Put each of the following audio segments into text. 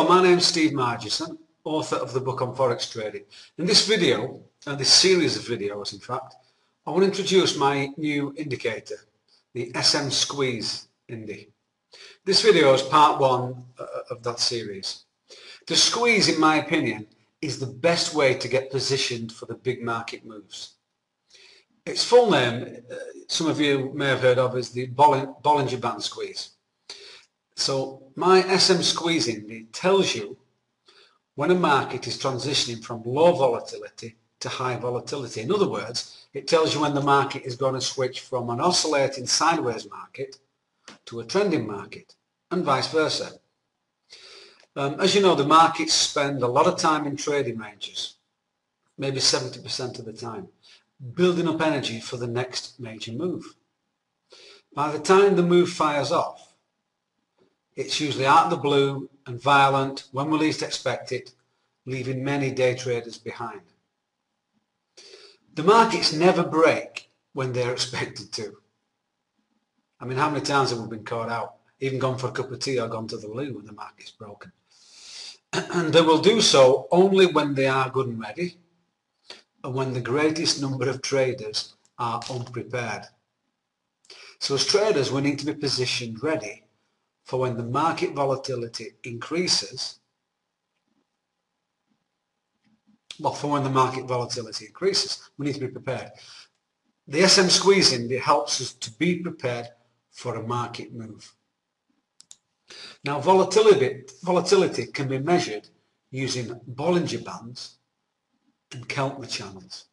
my name's Steve Margison, author of the book on Forex trading. In this video, and this series of videos in fact, I want to introduce my new indicator, the SM Squeeze Indie. This video is part one of that series. The squeeze, in my opinion, is the best way to get positioned for the big market moves. Its full name, some of you may have heard of, is the Bollinger Band Squeeze. So my SM Squeeze Indie tells you when a market is transitioning from low volatility to high volatility. In other words, it tells you when the market is going to switch from an oscillating sideways market to a trending market, and vice versa. As you know, the markets spend a lot of time in trading ranges, maybe 70% of the time, building up energy for the next major move. By the time the move fires off, it's usually out of the blue and violent when we least expect it, leaving many day traders behind. The markets never break when they're expected to. I mean, how many times have we been caught out, even gone for a cup of tea or gone to the loo when the market's broken? And they will do so only when they are good and ready, and when the greatest number of traders are unprepared. So as traders, we need to be positioned ready for when the market volatility increases. Well, for when the market volatility increases, we need to be prepared. The SM Squeeze Indie helps us to be prepared for a market move. Now, volatility can be measured using Bollinger Bands and Keltner channels.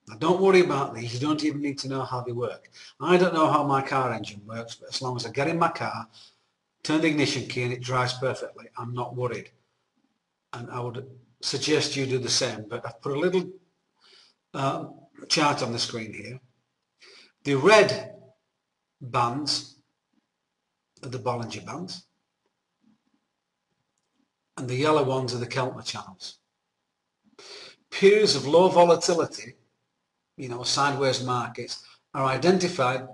Now, don't worry about these. You don't even need to know how they work. I don't know how my car engine works, but as long as I get in my car, turn the ignition key and it drives perfectly, I'm not worried. And I would suggest you do the same. But I've put a little chart on the screen here. The red bands are the Bollinger Bands, and the yellow ones are the Keltner channels. Periods of low volatility, sideways markets, are identified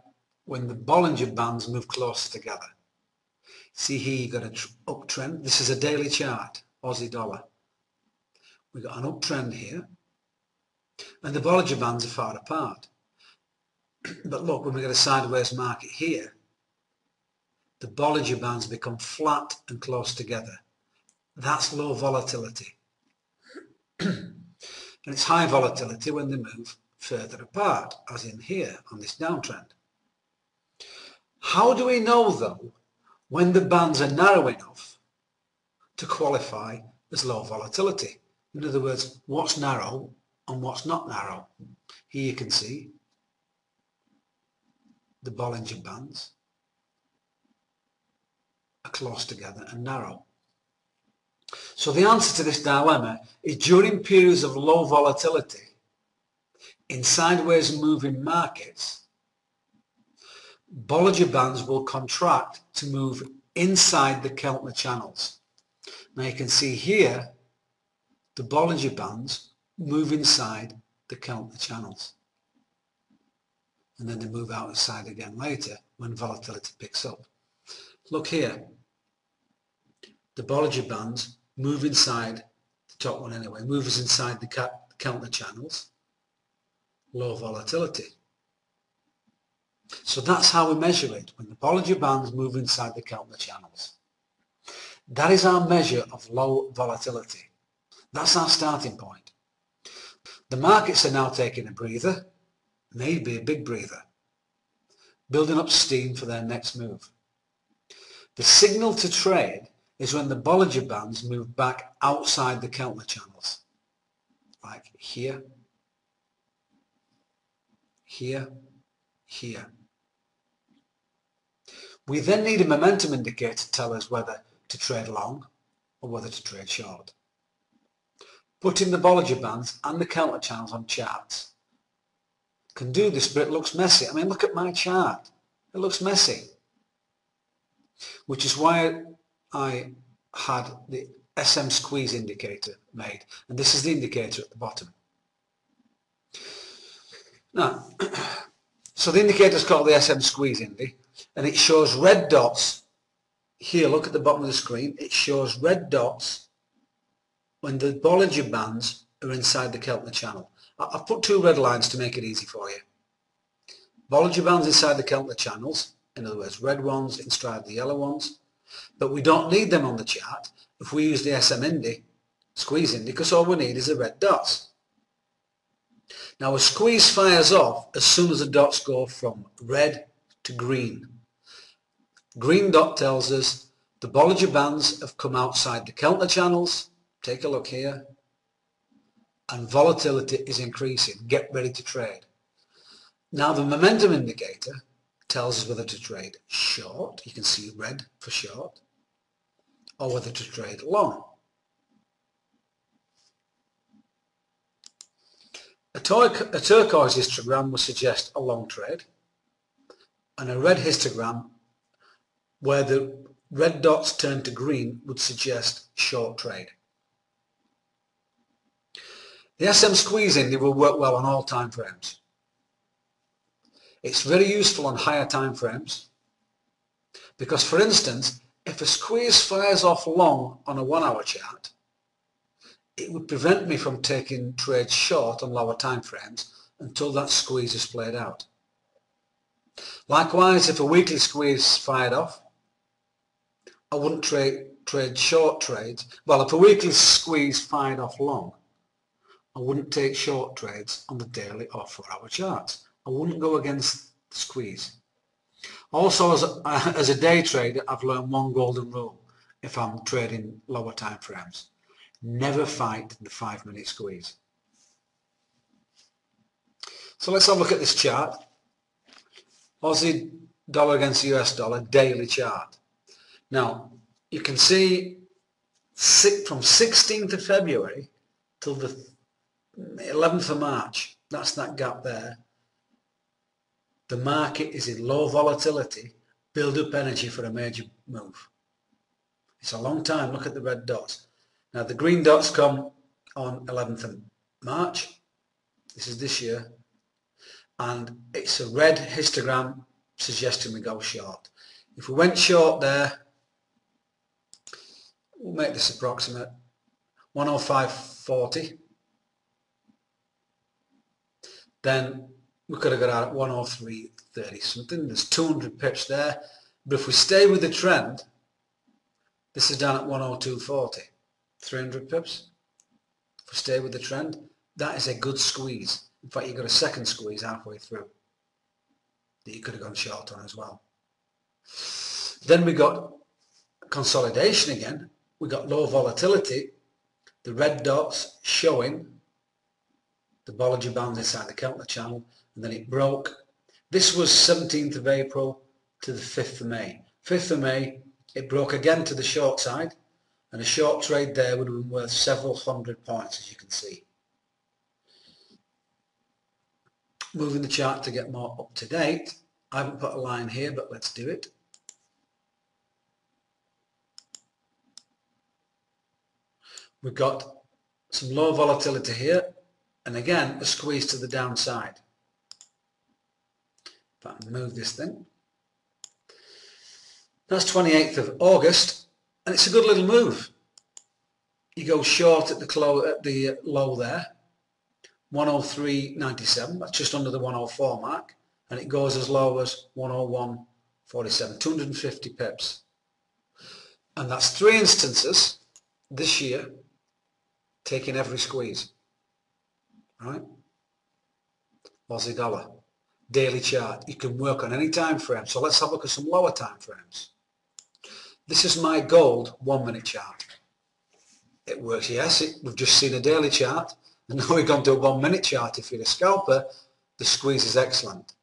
when the Bollinger Bands move close together. See here, you've got an uptrend. This is a daily chart, Aussie dollar. We've got an uptrend here, and the Bollinger Bands are far apart. But look, when we get a sideways market here, the Bollinger Bands become flat and close together. That's low volatility. And it's high volatility when they move further apart, as in here on this downtrend. How do we know, though, when the bands are narrow enough to qualify as low volatility? In other words, what's narrow and what's not narrow? Here you can see the Bollinger Bands are close together and narrow. So the answer to this dilemma is during periods of low volatility in sideways moving markets, Bollinger Bands will contract to move inside the Keltner channels. Now you can see here the Bollinger Bands move inside the Keltner channels, and then they move outside again later when volatility picks up. Look here, the Bollinger Bands move inside, the top one anyway, moves inside the Keltner channels, low volatility. So that's how we measure it, when the Bollinger Bands move inside the Keltner channels. That is our measure of low volatility. That's our starting point. The markets are now taking a breather, maybe a big breather, building up steam for their next move. The signal to trade is when the Bollinger Bands move back outside the Keltner channels, like here, here, here. We then need a momentum indicator to tell us whether to trade long or whether to trade short. Putting the Bollinger Bands and the Keltner channels on charts can do this, but it looks messy. I mean, look at my chart. It looks messy. Which is why I had the SM Squeeze indicator made. And this is the indicator at the bottom. Now, so the indicator is called the SM Squeeze Indie, and it shows red dots here, look at the bottom of the screen, it shows red dots when the Bollinger Bands are inside the Keltner channel. I've put two red lines to make it easy for you. Bollinger Bands inside the Keltner channels, in other words red ones inside the yellow ones, but we don't need them on the chart if we use the SM Indy, squeeze Indy, because all we need is the red dots. Now a squeeze fires off as soon as the dots go from red to green. Green dot tells us the Bollinger Bands have come outside the Keltner channels. Take a look here. And volatility is increasing. Get ready to trade. Now the momentum indicator tells us whether to trade short. You can see red for short. Or whether to trade long. A turquoise histogram would suggest a long trade. And a red histogram where the red dots turn to green would suggest short trade. The SM squeeze Indy will work well on all time frames. It's very useful on higher time frames because, for instance, if a squeeze fires off long on a 1 hour chart, it would prevent me from taking trades short on lower time frames until that squeeze is played out. Likewise, if a weekly squeeze fired off, I wouldn't trade short trades. Well, if a weekly squeeze fired off long, I wouldn't take short trades on the daily or 4 hour charts. I wouldn't go against the squeeze. Also, as a day trader, I've learned one golden rule if I'm trading lower time frames. Never fight the 5 minute squeeze. So let's have a look at this chart. Aussie dollar against US dollar daily chart. Now, you can see from 16th of February till the 11th of March, that's that gap there. The market is in low volatility, build up energy for a major move. It's a long time. Look at the red dots. Now the green dots come on 11th of March. This is this year. And it's a red histogram suggesting we go short. If we went short there, we'll make this approximate, 105.40. Then we could have got out at 103.30 something. There's 200 pips there. But if we stay with the trend, this is down at 102.40. 300 pips. If we stay with the trend, that is a good squeeze. In fact, you've got a second squeeze halfway through that you could have gone short on as well. Then we got consolidation again. We got low volatility. The red dots showing the Bollinger Bands inside the Keltner channel, and then it broke. This was 17th of April to the 5th of May. 5th of May, it broke again to the short side, and a short trade there would have been worth several hundred points, as you can see. Moving the chart to get more up to date. I haven't put a line here, but let's do it. We've got some low volatility here, and again a squeeze to the downside. If I can move this thing. That's 28th of August, and it's a good little move. You go short at the low there, 103.97. That's just under the 104 mark, and it goes as low as 101.47. 250 pips, and that's 3 instances this year taking every squeeze. Right? Aussie dollar daily chart. You can work on any time frame. So let's have a look at some lower time frames. This is my gold 1 minute chart. It works, yes. We've just seen a daily chart, and now we've gone to a 1 minute chart. If you're a scalper, the squeeze is excellent.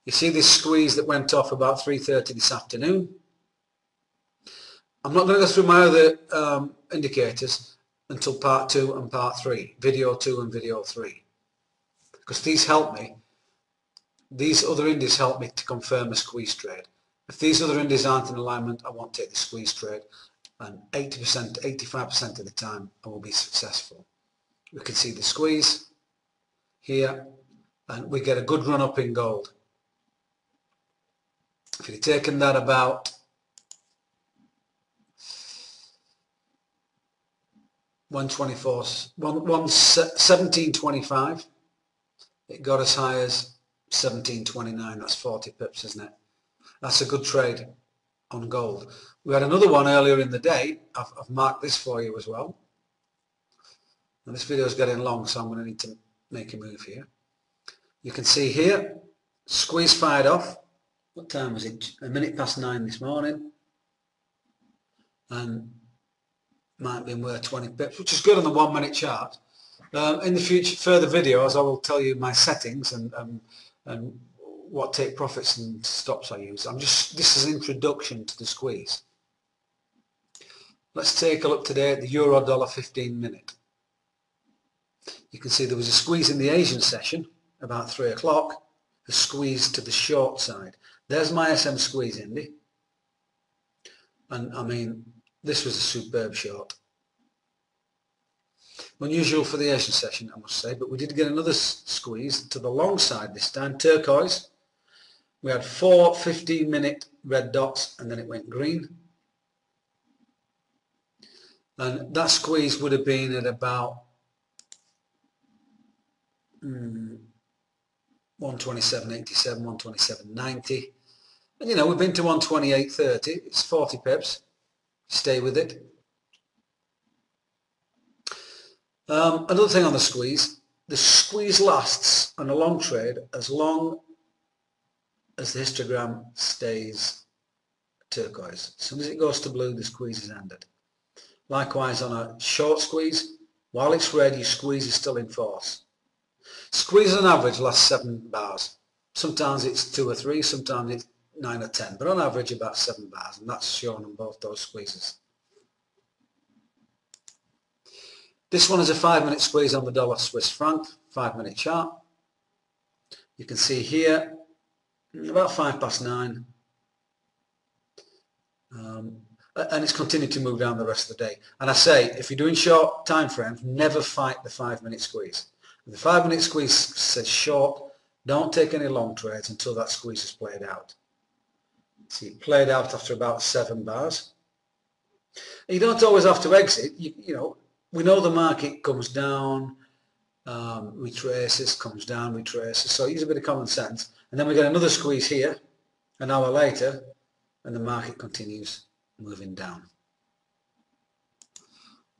You see this squeeze that went off about 3:30 this afternoon. I'm not going to go through my other indicators until part 2 and part 3, video 2 and video 3, because these help me. These other indies help me to confirm a squeeze trade. If these other indies aren't in alignment, I won't take the squeeze trade, and 80% to 85% of the time I will be successful. We can see the squeeze here, and we get a good run up in gold. If you'd taken that about 17.25. It got as high as 17.29. That's 40 pips, isn't it? That's a good trade on gold. We had another one earlier in the day. I've marked this for you as well. And this video is getting long, so I'm going to need to make a move here. You can see here, squeeze fired off. What time was it? 9:01 this morning. And might have been worth 20 pips, which is good on the 1 minute chart. In the future, further videos, I will tell you my settings and what take profits and stops I use. This is an introduction to the squeeze. Let's take a look today at the euro dollar 15 minute. You can see there was a squeeze in the Asian session about 3 o'clock, a squeeze to the short side. There's my SM squeeze, Indy. And I mean, this was a superb short. Unusual for the Asian session, I must say, but we did get another squeeze to the long side this time, turquoise. We had 4 15-minute red dots and then it went green. And that squeeze would have been at about 127.87, 127.90. And you know, we've been to 128.30. It's 40 pips. Stay with it. Another thing on the squeeze lasts on a long trade as long as the histogram stays turquoise. As soon as it goes to blue, the squeeze is ended. Likewise on a short squeeze, while it's red, your squeeze is still in force. Squeeze on average lasts 7 bars. Sometimes it's 2 or 3, sometimes it's 9 or 10, but on average about 7 bars, and that's shown on both those squeezes. This one is a 5-minute squeeze on the dollar Swiss franc, 5-minute chart. You can see here, about 9:05. And it's continued to move down the rest of the day. And I say, if you're doing short time frames, never fight the 5-minute squeeze. If the 5-minute squeeze says short, don't take any long trades until that squeeze is played out. See, it played out after about 7 bars. And you don't always have to exit. You know, we know the market comes down, retraces, comes down, retraces. So use a bit of common sense. And then we get another squeeze here, an hour later, and the market continues moving down.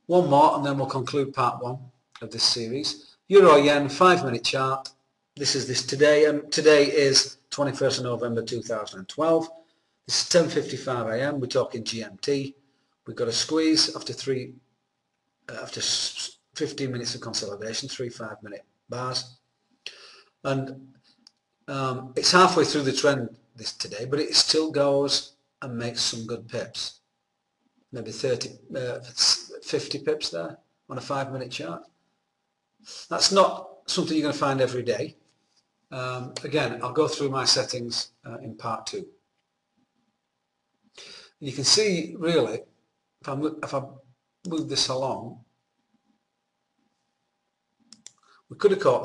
One more, and then we'll conclude part 1 of this series. Euro yen 5-minute chart. This is today, and today is 21st of November 2012. This is 10:55 AM. We're talking GMT. We've got a squeeze after 15 minutes of consolidation, 3 5-minute bars, and it's halfway through the trend today, but it still goes and makes some good pips, maybe 50 pips there on a 5-minute chart. That's not something you're going to find every day. Again, I'll go through my settings in part 2. And you can see really, if I move this along, we could have caught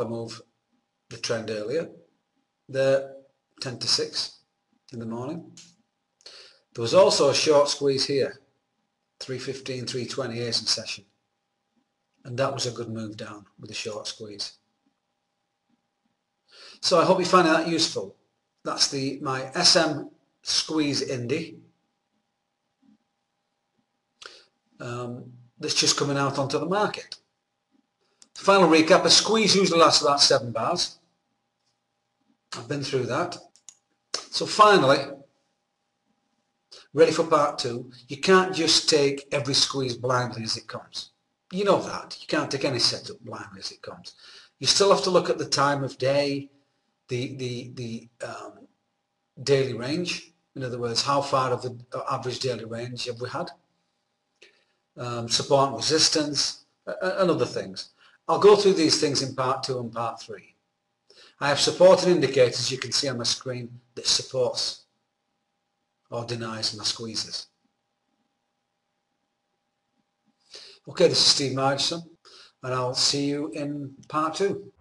the trend earlier. There, 10 to 6 in the morning. There was also a short squeeze here, 3:15, 3:20 Asian session. And that was a good move down with a short squeeze. So I hope you find that useful. That's my SM squeeze Indy. That's just coming out onto the market. Final recap, a squeeze usually lasts about 7 bars. I've been through that. So finally, ready for part 2. You can't just take every squeeze blindly as it comes. You know that. You can't take any setup blindly as it comes. You still have to look at the time of day, the daily range. In other words, how far of the average daily range have we had? Support and resistance, and other things. I'll go through these things in part 2 and part 3. I have supporting indicators you can see on my screen that supports or denies my squeezes. Okay, this is Steve Margison, and I'll see you in part 2.